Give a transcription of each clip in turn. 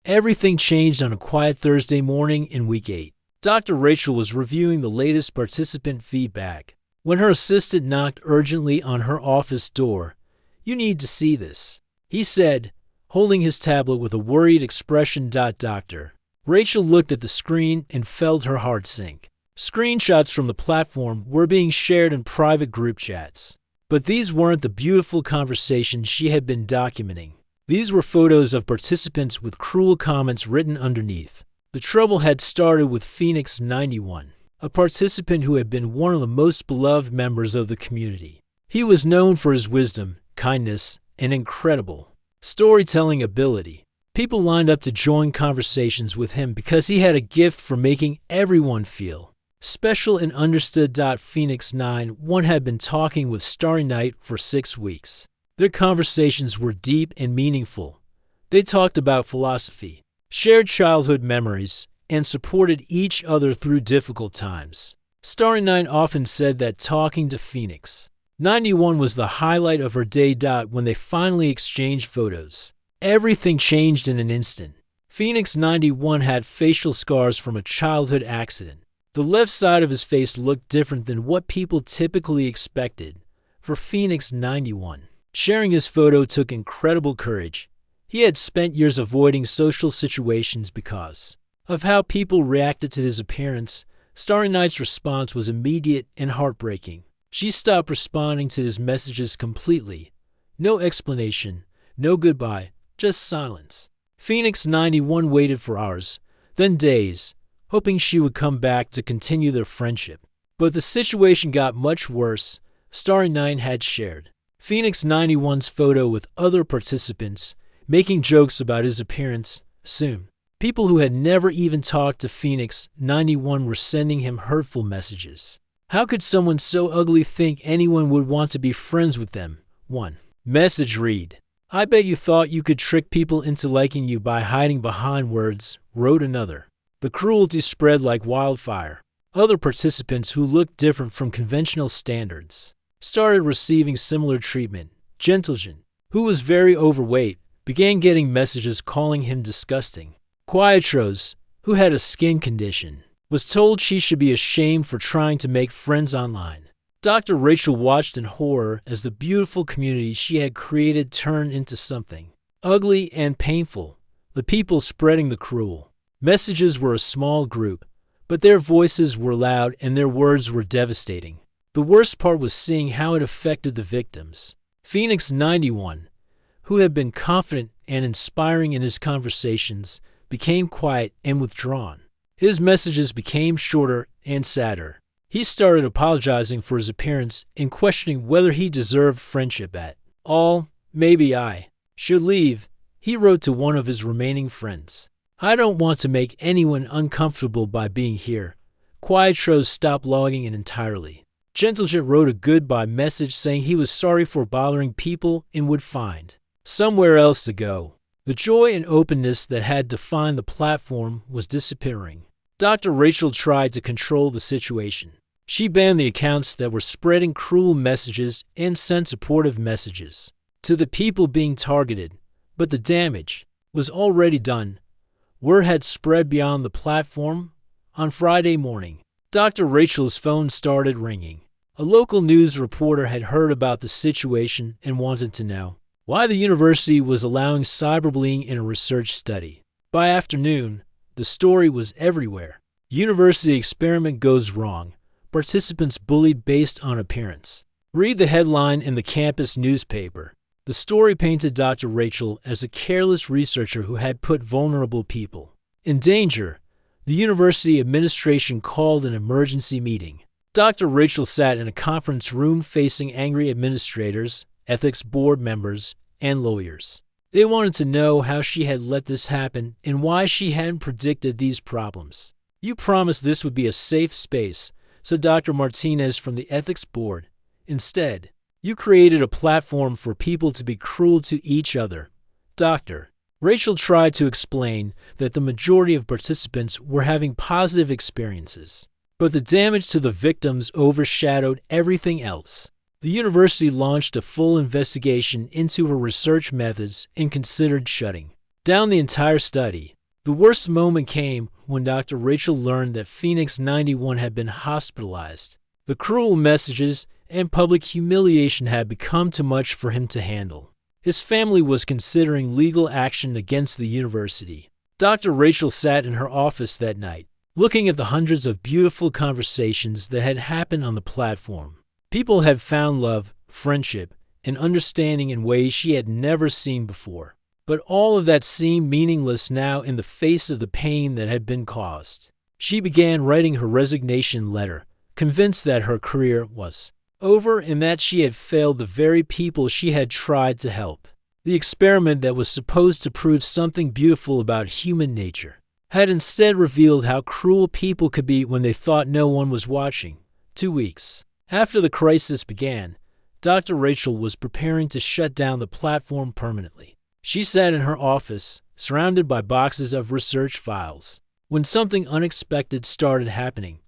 Everything changed on a quiet Thursday morning in week 8. Dr. Rachel was reviewing the latest participant feedback when her assistant knocked urgently on her office door. "You need to see this," he said, holding his tablet with a worried expression. Doctor Rachel looked at the screen and felt her heart sink. Screenshots from the platform were being shared in private group chats. But these weren't the beautiful conversations she had been documenting. These were photos of participants with cruel comments written underneath. The trouble had started with Phoenix 91, a participant who had been one of the most beloved members of the community. He was known for his wisdom, kindness, and incredible storytelling ability. People lined up to join conversations with him because he had a gift for making everyone feel special and understood. Phoenix 91 had been talking with Starry Night for 6 weeks. Their conversations were deep and meaningful. They talked about philosophy, shared childhood memories, and supported each other through difficult times. Starry Night often said that talking to Phoenix 91 was the highlight of her day. When they finally exchanged photos, everything changed in an instant. Phoenix 91 had facial scars from a childhood accident. The left side of his face looked different than what people typically expected. For Phoenix 91, sharing his photo took incredible courage. He had spent years avoiding social situations because of how people reacted to his appearance. Starry Night's response was immediate and heartbreaking. She stopped responding to his messages completely. No explanation, no goodbye, just silence. Phoenix 91 waited for hours, then days, hoping she would come back to continue their friendship. But the situation got much worse. Starry Night had shared Phoenix 91's photo with other participants, making jokes about his appearance. Soon, people who had never even talked to Phoenix 91 were sending him hurtful messages. How could someone so ugly think anyone would want to be friends with them? One message read, "I bet you thought you could trick people into liking you by hiding behind words," wrote another. The cruelty spread like wildfire. Other participants who looked different from conventional standards started receiving similar treatment. Gentleton, who was very overweight, began getting messages calling him disgusting. Quietros, who had a skin condition, was told she should be ashamed for trying to make friends online. Dr. Rachel watched in horror as the beautiful community she had created turned into something ugly and painful. The people spreading the cruel messages were a small group, but their voices were loud and their words were devastating. The worst part was seeing how it affected the victims. Phoenix 91, who had been confident and inspiring in his conversations, became quiet and withdrawn. His messages became shorter and sadder. He started apologizing for his appearance and questioning whether he deserved friendship at all. "Maybe I should leave," he wrote to one of his remaining friends. "I don't want to make anyone uncomfortable by being here." Quietros stopped logging in entirely. Gentleton wrote a goodbye message saying he was sorry for bothering people and would find somewhere else to go. The joy and openness that had defined the platform was disappearing. Dr. Rachel tried to control the situation. She banned the accounts that were spreading cruel messages and sent supportive messages to the people being targeted. But the damage was already done. Word had spread beyond the platform. On Friday morning, Dr. Rachel's phone started ringing. A local news reporter had heard about the situation and wanted to know why the university was allowing cyberbullying in a research study. By afternoon, the story was everywhere. University experiment goes wrong. Participants bullied based on appearance. Read the headline in the campus newspaper. The story painted Dr. Rachel as a careless researcher who had put vulnerable people in danger. The university administration called an emergency meeting. Dr. Rachel sat in a conference room facing angry administrators, ethics board members, and lawyers. They wanted to know how she had let this happen and why she hadn't predicted these problems. "You promised this would be a safe space," said Dr. Martinez from the ethics board. "Instead, you created a platform for people to be cruel to each other." Dr. Rachel tried to explain that the majority of participants were having positive experiences, but the damage to the victims overshadowed everything else. The university launched a full investigation into her research methods and considered shutting down the entire study. The worst moment came when Dr. Rachel learned that Phoenix 91 had been hospitalized. The cruel messages and public humiliation had become too much for him to handle. His family was considering legal action against the university. Dr. Rachel sat in her office that night, looking at the hundreds of beautiful conversations that had happened on the platform. People had found love, friendship, and understanding in ways she had never seen before. But all of that seemed meaningless now in the face of the pain that had been caused. She began writing her resignation letter, convinced that her career was over and that she had failed the very people she had tried to help. The experiment that was supposed to prove something beautiful about human nature had instead revealed how cruel people could be when they thought no one was watching. 2 weeks after the crisis began, Dr. Rachel was preparing to shut down the platform permanently. She sat in her office, surrounded by boxes of research files, when something unexpected started happening.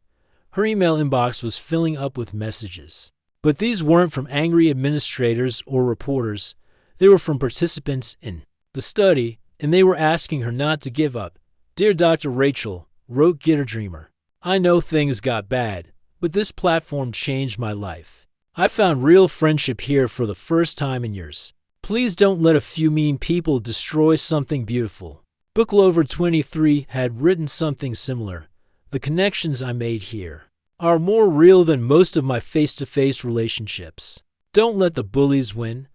Her email inbox was filling up with messages. But these weren't from angry administrators or reporters. They were from participants in the study, and they were asking her not to give up. "Dear Dr. Rachel," wrote Gitter Dreamer, "I know things got bad, but this platform changed my life. I found real friendship here for the first time in years. Please don't let a few mean people destroy something beautiful." Booklover 23 had written something similar. "The connections I made here are more real than most of my face-to-face relationships. Don't let the bullies win."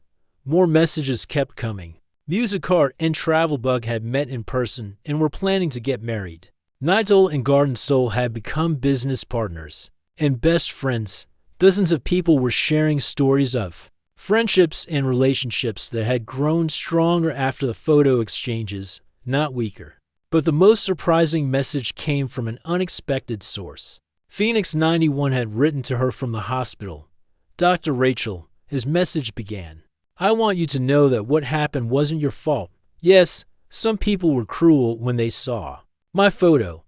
More messages kept coming. Musicart and Travelbug had met in person and were planning to get married. Nigel and Garden Soul had become business partners and best friends. Dozens of people were sharing stories of friendships and relationships that had grown stronger after the photo exchanges, not weaker. But the most surprising message came from an unexpected source. Phoenix 91 had written to her from the hospital. "Dr. Rachel," his message began, "I want you to know that what happened wasn't your fault. Yes, some people were cruel when they saw my photo,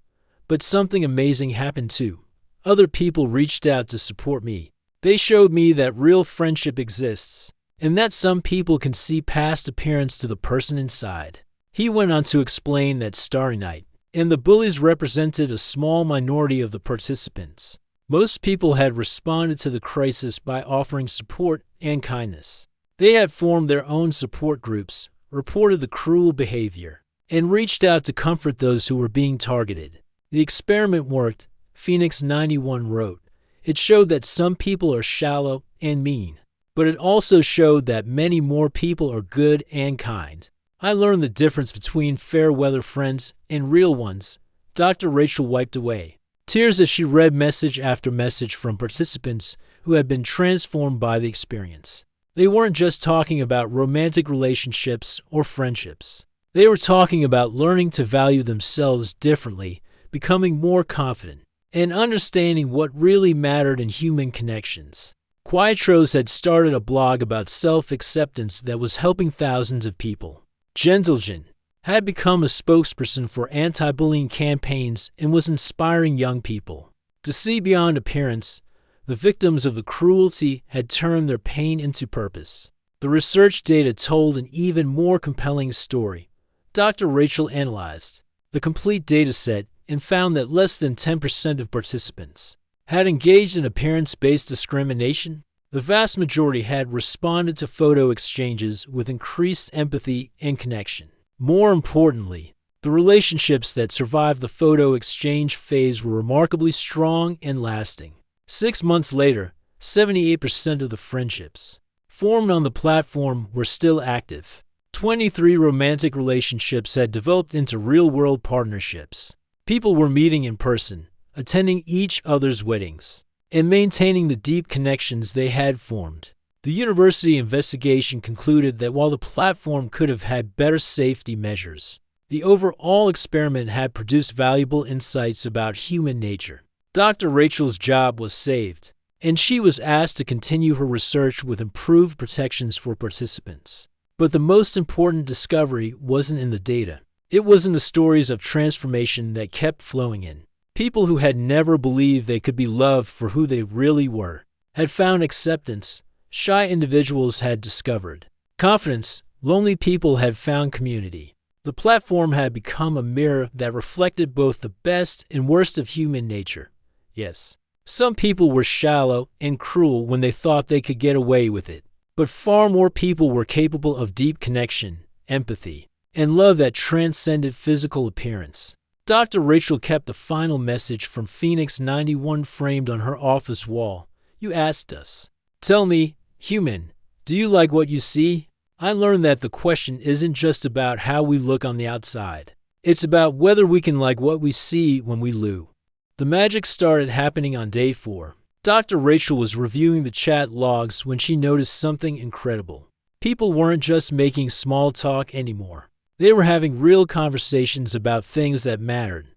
but something amazing happened too. Other people reached out to support me. They showed me that real friendship exists, and that some people can see past appearance to the person inside." He went on to explain that Starry Night and the bullies represented a small minority of the participants. Most people had responded to the crisis by offering support and kindness. They had formed their own support groups, reported the cruel behavior, and reached out to comfort those who were being targeted. The experiment worked, Phoenix 91 wrote. It showed that some people are shallow and mean, but it also showed that many more people are good and kind. I learned the difference between fair-weather friends and real ones. Dr. Rachel wiped away tears as she read message after message from participants who had been transformed by the experience. They weren't just talking about romantic relationships or friendships. They were talking about learning to value themselves differently, becoming more confident, and understanding what really mattered in human connections. Quietros had started a blog about self-acceptance that was helping thousands of people. Gentlegen had become a spokesperson for anti-bullying campaigns and was inspiring young people to see beyond appearance. The victims of the cruelty had turned their pain into purpose. The research data told an even more compelling story. Dr. Rachel analyzed the complete dataset and found that less than 10% of participants had engaged in appearance-based discrimination. The vast majority had responded to photo exchanges with increased empathy and connection. More importantly, the relationships that survived the photo exchange phase were remarkably strong and lasting. 6 months later, 78% of the friendships formed on the platform were still active. 23 romantic relationships had developed into real-world partnerships. People were meeting in person, attending each other's weddings, and maintaining the deep connections they had formed. The university investigation concluded that while the platform could have had better safety measures, the overall experiment had produced valuable insights about human nature. Dr. Rachel's job was saved, and she was asked to continue her research with improved protections for participants. But the most important discovery wasn't in the data. It was in the stories of transformation that kept flowing in. People who had never believed they could be loved for who they really were had found acceptance. Shy individuals had discovered confidence. Lonely people had found community. The platform had become a mirror that reflected both the best and worst of human nature. Yes, some people were shallow and cruel when they thought they could get away with it, but far more people were capable of deep connection, empathy, and love that transcended physical appearance. Dr. Rachel kept the final message from Phoenix 91 framed on her office wall. You asked us, "Tell me, human, do you like what you see?" I learned that the question isn't just about how we look on the outside. It's about whether we can like what we see when we loo. The magic started happening on day 4. Dr. Rachel was reviewing the chat logs when she noticed something incredible. People weren't just making small talk anymore. They were having real conversations about things that mattered.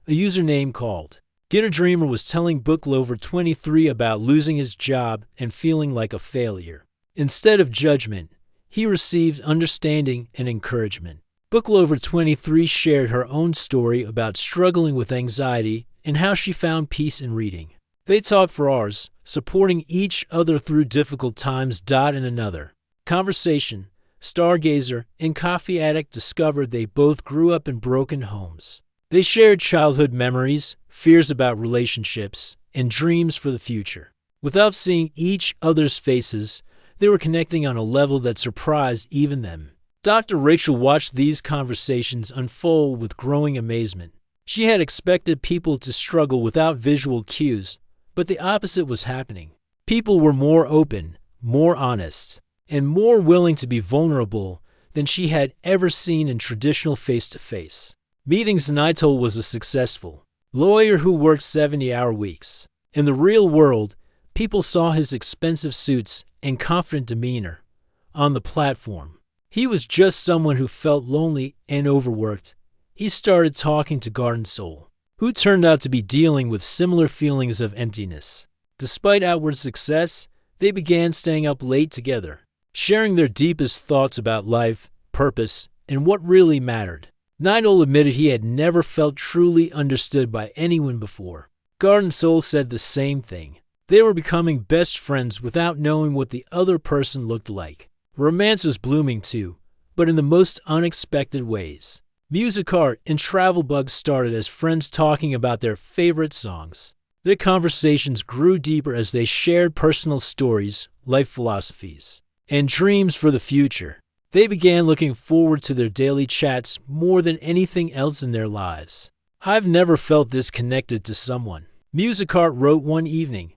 A username called Get a Dreamer was telling Booklover 23 about losing his job and feeling like a failure. Instead of judgment, he received understanding and encouragement. Booklover 23 shared her own story about struggling with anxiety and how she found peace in reading. They talked for hours, supporting each other through difficult times. In another conversation, Stargazer and Coffee Addict discovered they both grew up in broken homes. They shared childhood memories, fears about relationships, and dreams for the future. Without seeing each other's faces, they were connecting on a level that surprised even them. Dr. Rachel watched these conversations unfold with growing amazement. She had expected people to struggle without visual cues, but the opposite was happening. People were more open, more honest, and more willing to be vulnerable than she had ever seen in traditional face-to-face meetings. Naito was a successful lawyer who worked 70-hour weeks. In the real world, people saw his expensive suits and confident demeanor. On the platform, he was just someone who felt lonely and overworked. He started talking to Garden Soul, who turned out to be dealing with similar feelings of emptiness. Despite outward success, they began staying up late together, sharing their deepest thoughts about life, purpose, and what really mattered. Naito admitted he had never felt truly understood by anyone before. Garden Soul said the same thing. They were becoming best friends without knowing what the other person looked like. Romance was blooming too, but in the most unexpected ways. Music, art, and travel bugs started as friends talking about their favorite songs. Their conversations grew deeper as they shared personal stories, life philosophies, and dreams for the future. They began looking forward to their daily chats more than anything else in their lives. I've never felt this connected to someone. Music Art wrote one evening,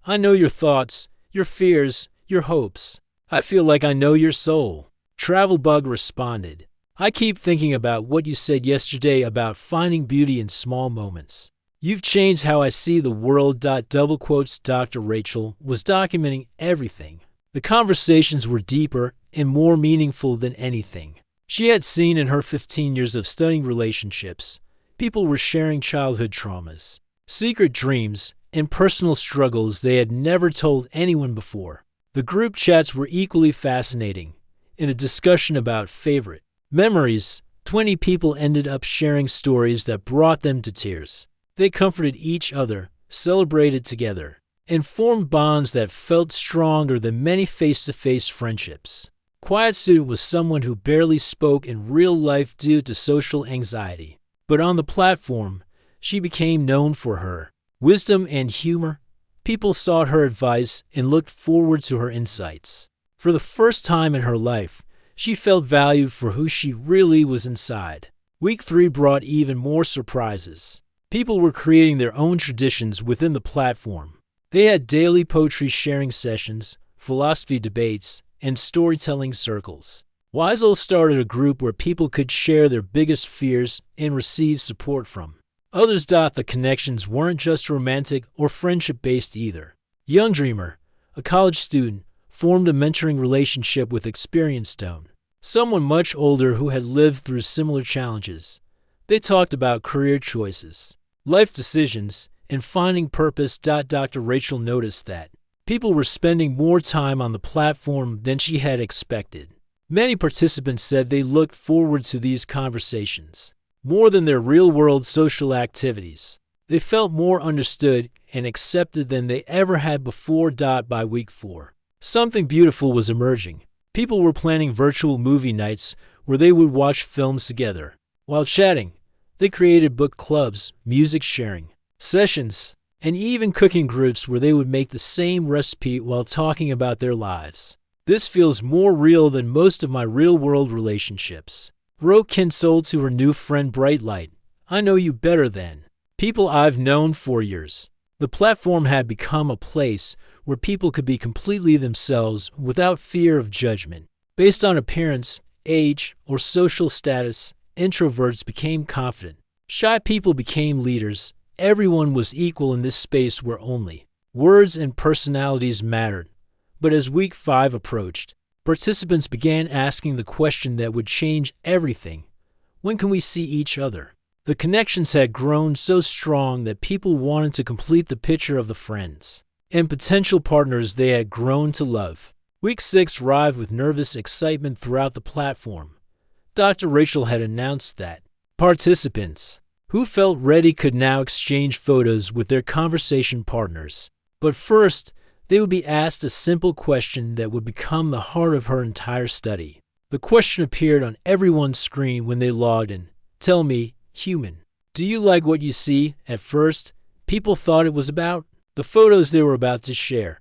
I know your thoughts, your fears, your hopes. I feel like I know your soul. Travel Bug responded, I keep thinking about what you said yesterday about finding beauty in small moments. You've changed how I see the world. Double quotes. Dr. Rachel was documenting everything. The conversations were deeper and more meaningful than anything she had seen in her 15 years of studying relationships. People were sharing childhood traumas, secret dreams, and personal struggles they had never told anyone before. The group chats were equally fascinating. In a discussion about favorite memories, 20 people ended up sharing stories that brought them to tears. They comforted each other, celebrated together, and formed bonds that felt stronger than many face-to-face friendships. Quiet Student was someone who barely spoke in real life due to social anxiety, but on the platform, she became known for her wisdom and humor. People sought her advice and looked forward to her insights. For the first time in her life, she felt valued for who she really was inside. Week 3 brought even more surprises. People were creating their own traditions within the platform. They had daily poetry sharing sessions, philosophy debates, and storytelling circles. Wiesel started a group where people could share their biggest fears and receive support from others. The connections weren't just romantic or friendship-based either. Young Dreamer, a college student, formed a mentoring relationship with Experienced Stone, someone much older who had lived through similar challenges. They talked about career choices, life decisions, and finding purpose. Dr. Rachel noticed that people were spending more time on the platform than she had expected. Many participants said they looked forward to these conversations more than their real-world social activities. They felt more understood and accepted than they ever had before. By week 4, something beautiful was emerging. People were planning virtual movie nights where they would watch films together. While chatting, they created book clubs, music sharing sessions, and even cooking groups where they would make the same recipe while talking about their lives. This feels more real than most of my real-world relationships, wrote Kinsole to her new friend Brightlight. I know you better than people I've known for years. The platform had become a place where people could be completely themselves without fear of judgment. Based on appearance, age, or social status, introverts became confident. Shy people became leaders. Everyone was equal in this space where only words and personalities mattered. But as week 5 approached, participants began asking the question that would change everything. When can we see each other? The connections had grown so strong that people wanted to complete the picture of the friends and potential partners they had grown to love. Week 6 arrived with nervous excitement throughout the platform. Dr. Rachel had announced that participants who felt ready could now exchange photos with their conversation partners. But first, they would be asked a simple question that would become the heart of her entire study. The question appeared on everyone's screen when they logged in. Tell me, human, do you like what you see? At first, people thought it was about the photos they were about to share.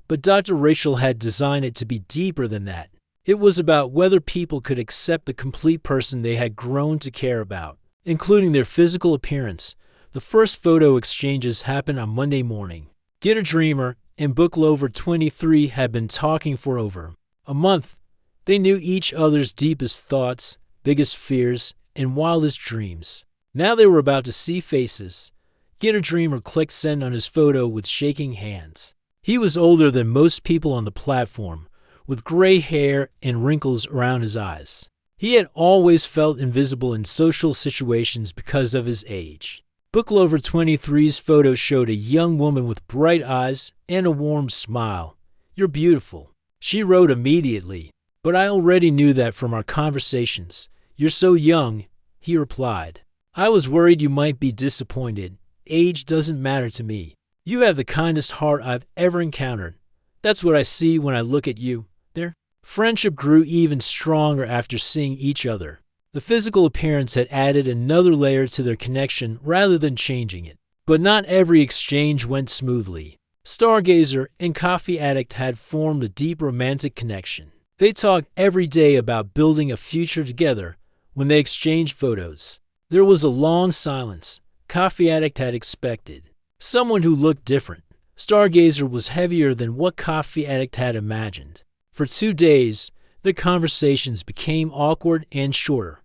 But Dr. Rachel had designed it to be deeper than that. It was about whether people could accept the complete person they had grown to care about, including their physical appearance. The first photo exchanges happened on Monday morning. Get a Dreamer and Booklover23 had been talking for over a month. They knew each other's deepest thoughts, biggest fears, and wildest dreams. Now they were about to see faces. Get a Dreamer clicked send on his photo with shaking hands. He was older than most people on the platform, with gray hair and wrinkles around his eyes. He had always felt invisible in social situations because of his age. Booklover23's photo showed a young woman with bright eyes and a warm smile. You're beautiful, she wrote immediately. But I already knew that from our conversations. You're so young, he replied. I was worried you might be disappointed. Age doesn't matter to me. You have the kindest heart I've ever encountered. That's what I see when I look at you. Their friendship grew even stronger after seeing each other. The physical appearance had added another layer to their connection rather than changing it. But not every exchange went smoothly. Stargazer and Coffee Addict had formed a deep romantic connection. They talked every day about building a future together when they exchanged photos. There was a long silence. Coffee Addict had expected someone who looked different. Stargazer was heavier than what Coffee Addict had imagined. For 2 days, their conversations became awkward and shorter.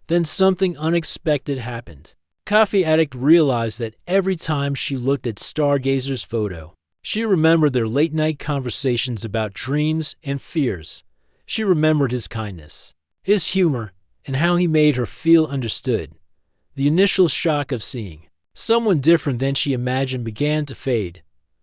Then something unexpected happened. Coffee Addict realized that every time she looked at Stargazer's photo, she remembered their late-night conversations about dreams and fears. She remembered his kindness, his humor, and how he made her feel understood. The initial shock of seeing someone different than she imagined began to fade.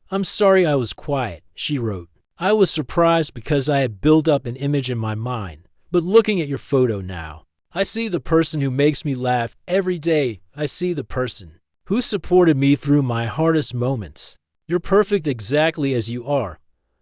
I'm sorry I was quiet, she wrote. I was surprised because I had built up an image in my mind. But looking at your photo now, I see the person who makes me laugh every day. I see the person who supported me through my hardest moments. You're perfect exactly as you are.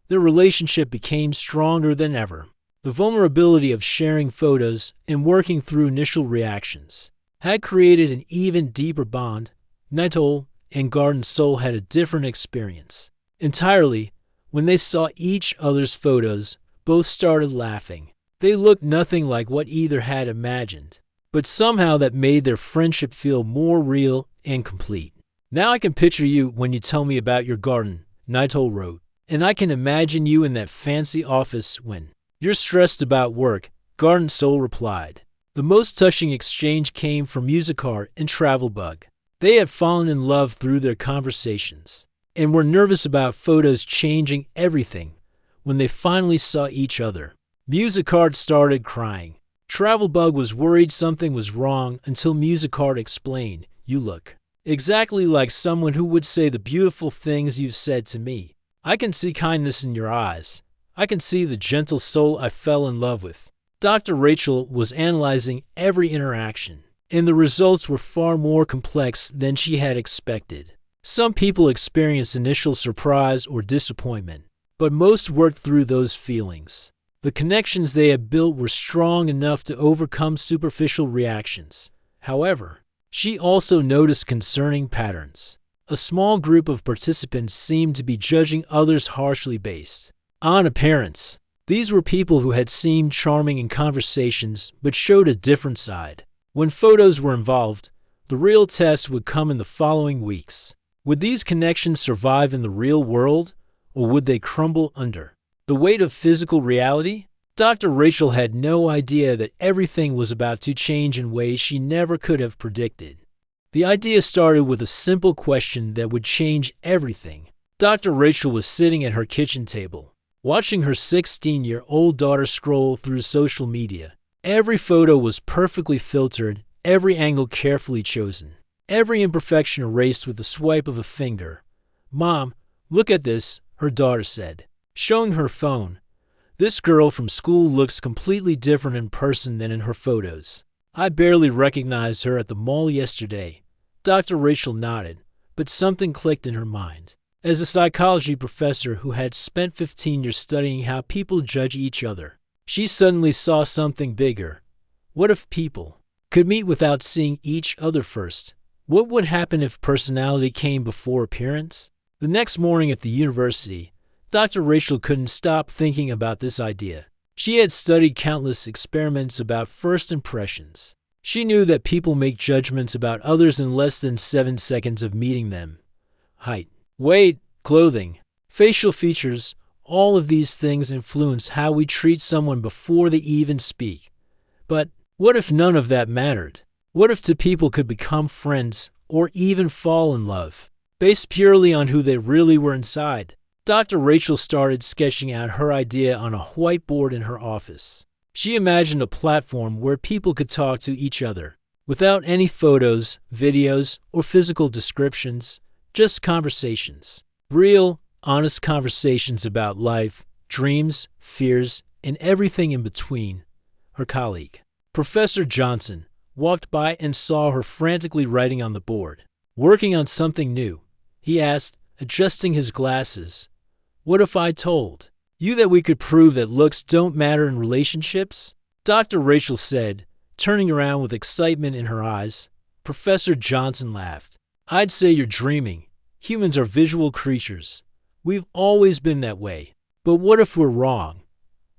Their relationship became stronger than ever. The vulnerability of sharing photos and working through initial reactions had created an even deeper bond. Nightowl and Garden Soul had a different experience entirely. When they saw each other's photos, both started laughing. They looked nothing like what either had imagined, but somehow that made their friendship feel more real and complete. Now I can picture you when you tell me about your garden, Nightowl wrote, and I can imagine you in that fancy office when you're stressed about work, Garden Soul replied. The most touching exchange came from Musicart and Travelbug. They had fallen in love through their conversations and were nervous about photos changing everything. When they finally saw each other, Musicart started crying. Travelbug was worried something was wrong until Musicart explained, you look exactly like someone who would say the beautiful things you've said to me. I can see kindness in your eyes. I can see the gentle soul I fell in love with. Dr. Rachel was analyzing every interaction, and the results were far more complex than she had expected. Some people experienced initial surprise or disappointment, but most worked through those feelings. The The connections they had built were strong enough to overcome superficial reactions. However, she also noticed concerning patterns. A small group of participants seemed to be judging others harshly based on appearance. These were people who had seemed charming in conversations but showed a different side. When photos were involved, the real test would come in the following weeks. Would these connections survive in the real world, or would they crumble under the weight of physical reality? Dr. Rachel had no idea that everything was about to change in ways she never could have predicted. The idea started with a simple question that would change everything. Dr. Rachel was sitting at her kitchen table, watching her 16-year-old daughter scroll through social media. Every photo was perfectly filtered, every angle carefully chosen, every imperfection erased with the swipe of a finger. "Mom, look at this," her daughter said, showing her phone. "This girl from school looks completely different in person than in her photos. I barely recognized her at the mall yesterday." Dr. Rachel nodded, but something clicked in her mind. As a psychology professor who had spent 15 years studying how people judge each other, she suddenly saw something bigger. What if people could meet without seeing each other first? What would happen if personality came before appearance? The next morning at the university, Dr. Rachel couldn't stop thinking about this idea. She had studied countless experiments about first impressions. She knew that people make judgments about others in less than 7 seconds of meeting them. Height, weight, clothing, facial features, all of these things influence how we treat someone before they even speak. But what if none of that mattered? What if two people could become friends or even fall in love, based purely on who they really were inside? Dr. Rachel started sketching out her idea on a whiteboard in her office. She imagined a platform where people could talk to each other, without any photos, videos, or physical descriptions, just conversations. Real, honest conversations about life, dreams, fears, and everything in between. Her colleague, Professor Johnson, walked by and saw her frantically writing on the board. "Working on something new?" he asked, adjusting his glasses. "What if I told you that we could prove that looks don't matter in relationships?" Dr. Rachel said, turning around with excitement in her eyes. Professor Johnson laughed. "I'd say you're dreaming. Humans are visual creatures. We've always been that way. But what if we're wrong?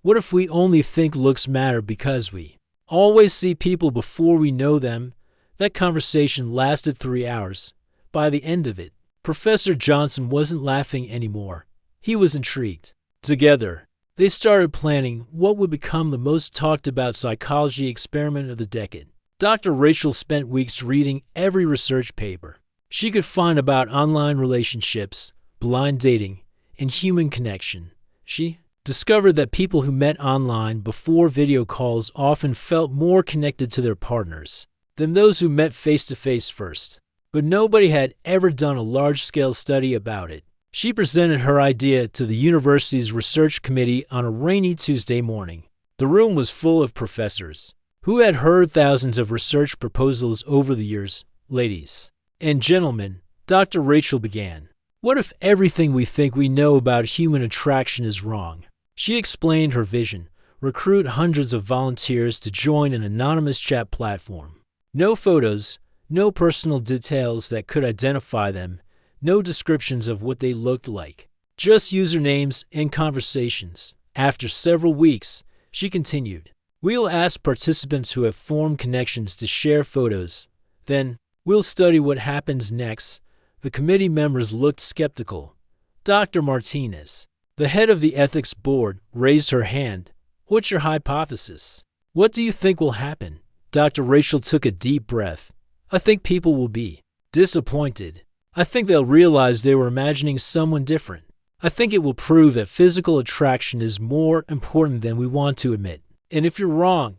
What if we only think looks matter because we always see people before we know them?" That conversation lasted 3 hours. By the end of it, Professor Johnson wasn't laughing anymore. He was intrigued. Together, they started planning what would become the most talked about psychology experiment of the decade. Dr. Rachel spent weeks reading every research paper she could find about online relationships, blind dating, and human connection. She discovered that people who met online before video calls often felt more connected to their partners than those who met face-to-face first. But nobody had ever done a large-scale study about it. She presented her idea to the university's research committee on a rainy Tuesday morning. The room was full of professors who had heard thousands of research proposals over the years. "Ladies and gentlemen," Dr. Rachel began, "what if everything we think we know about human attraction is wrong?" She explained her vision: recruit hundreds of volunteers to join an anonymous chat platform. No photos, no personal details that could identify them, no descriptions of what they looked like, just usernames and conversations. After several weeks, she continued, "We'll ask participants who have formed connections to share photos. Then, we'll study what happens next." The committee members looked skeptical. Dr. Martinez, the head of the ethics board, raised her hand. "What's your hypothesis? What do you think will happen?" Dr. Rachel took a deep breath. "I think people will be disappointed. I think they'll realize they were imagining someone different. I think it will prove that physical attraction is more important than we want to admit." "And if you're wrong?"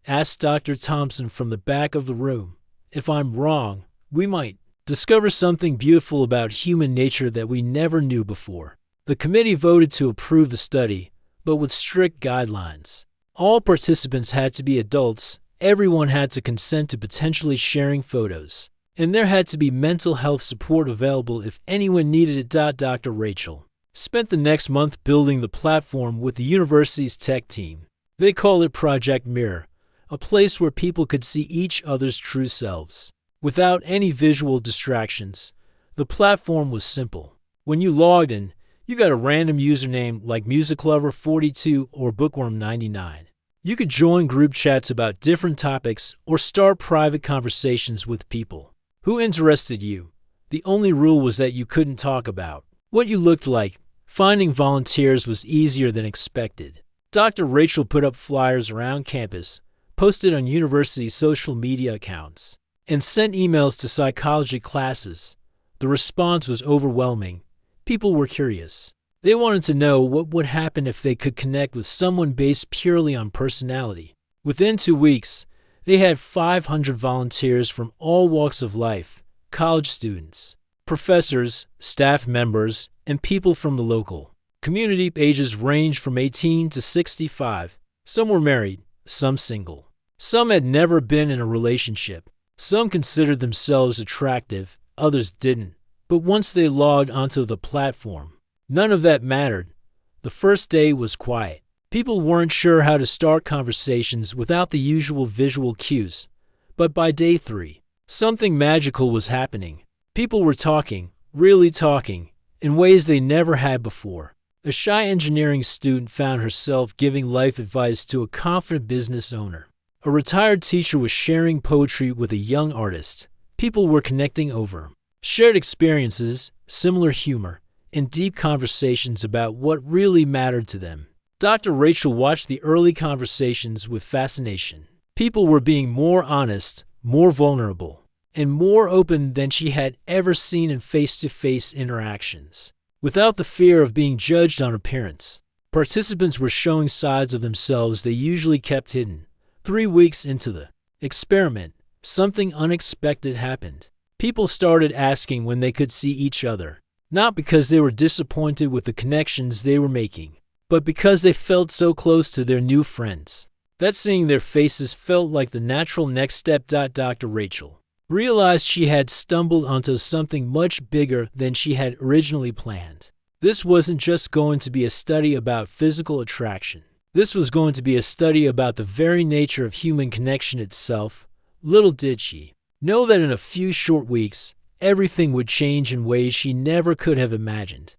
asked Dr. Thompson from the back of the room. "If I'm wrong, we might discover something beautiful about human nature that we never knew before." The committee voted to approve the study, but with strict guidelines. All participants had to be adults, everyone had to consent to potentially sharing photos, and there had to be mental health support available if anyone needed it. Dr. Rachel spent the next month building the platform with the university's tech team. They call it Project Mirror, a place where people could see each other's true selves. Without any visual distractions, the platform was simple. When you logged in, you got a random username like MusicLover42 or Bookworm99. You could join group chats about different topics or start private conversations with people who interested you. The only rule was that you couldn't talk about what you looked like. Finding volunteers was easier than expected. Dr. Rachel put up flyers around campus, posted on university social media accounts, and sent emails to psychology classes. The response was overwhelming. People were curious. They wanted to know what would happen if they could connect with someone based purely on personality. Within 2 weeks, they had 500 volunteers from all walks of life: college students, professors, staff members, and people from the local community. Ages ranged from 18 to 65. Some were married, some single. Some had never been in a relationship. Some considered themselves attractive, others didn't. But once they logged onto the platform, none of that mattered. The first day was quiet. People weren't sure how to start conversations without the usual visual cues. But by day 3, something magical was happening. People were talking, really talking, in ways they never had before. A shy engineering student found herself giving life advice to a confident business owner. A retired teacher was sharing poetry with a young artist. People were connecting over shared experiences, similar humor, and deep conversations about what really mattered to them. Dr. Rachel watched the early conversations with fascination. People were being more honest, more vulnerable, and more open than she had ever seen in face-to-face interactions. Without the fear of being judged on appearance, participants were showing sides of themselves they usually kept hidden. 3 weeks into the experiment, something unexpected happened. People started asking when they could see each other, not because they were disappointed with the connections they were making, but because they felt so close to their new friends that seeing their faces felt like the natural next step. Dr. Rachel realized she had stumbled onto something much bigger than she had originally planned. This wasn't just going to be a study about physical attraction. This was going to be a study about the very nature of human connection itself. Little did she know that in a few short weeks, everything would change in ways she never could have imagined.